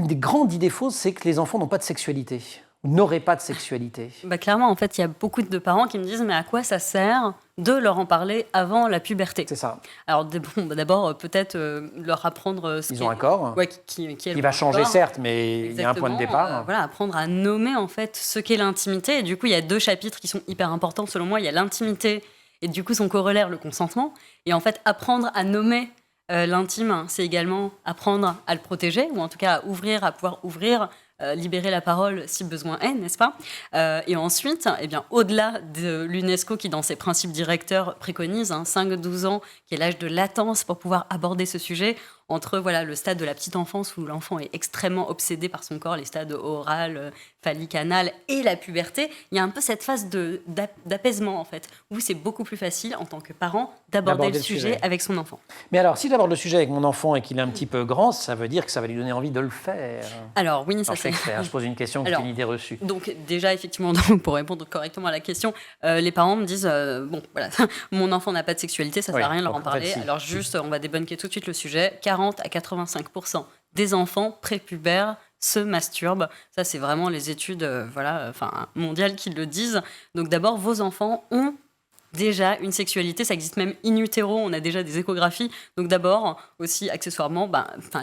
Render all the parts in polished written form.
une des grandes idées fausses, c'est que les enfants n'ont pas de sexualité, ou n'auraient pas de sexualité. Clairement, en fait, il y a beaucoup de parents qui me disent « mais à quoi ça sert de leur en parler avant la puberté ?» C'est ça. Alors d'abord, peut-être leur apprendre ce Ils ont un corps qui va changer, corps. certes, mais il y a un point de départ. Apprendre à nommer en fait ce qu'est l'intimité. Et du coup, il y a 2 chapitres qui sont hyper importants selon moi. Il y a l'intimité et du coup son corollaire, le consentement. Et en fait, apprendre à nommer l'intime, c'est également apprendre à le protéger, ou en tout cas à pouvoir ouvrir, libérer la parole si besoin est, n'est-ce pas ? Et ensuite, au-delà de l'UNESCO qui, dans ses principes directeurs, préconise 5-12 ans, qui est l'âge de latence pour pouvoir aborder ce sujet, entre le stade de la petite enfance où l'enfant est extrêmement obsédé par son corps, les stades oral, phallique, anal et la puberté, il y a un peu cette phase d'apaisement en fait, où c'est beaucoup plus facile en tant que parent d'aborder le sujet avec son enfant. Mais alors, si j'aborde le sujet avec mon enfant et qu'il est un petit peu grand, ça veut dire que ça va lui donner envie de le faire. Alors oui, ça c'est... Je pose une question qui est une idée reçue. Donc déjà, effectivement, pour répondre correctement à la question, les parents me disent mon enfant n'a pas de sexualité, ça ne sert à rien de leur en parler. Si. Alors juste, on va débunker tout de suite le sujet. 40 à 85% des enfants prépubères se masturbent. Ça, c'est vraiment les études mondiales qui le disent. Donc d'abord, vos enfants ont déjà une sexualité, ça existe même in utero, on a déjà des échographies. Donc d'abord, aussi accessoirement,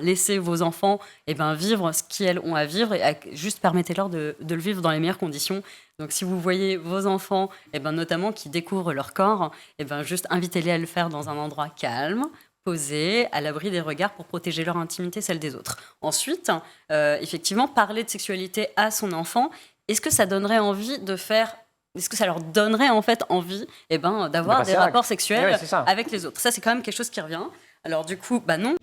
laissez vos enfants vivre ce qu'elles ont à vivre et juste permettez-leur de le vivre dans les meilleures conditions. Donc si vous voyez vos enfants, notamment qui découvrent leur corps, juste invitez-les à le faire dans un endroit calme, posé, à l'abri des regards pour protéger leur intimité, celle des autres. Ensuite, effectivement, parler de sexualité à son enfant, est-ce que ça donnerait envie de faire... Est-ce que ça leur donnerait en fait envie d'avoir des rapports sexuels avec les autres ? Ça, c'est quand même quelque chose qui revient. Alors du coup, non.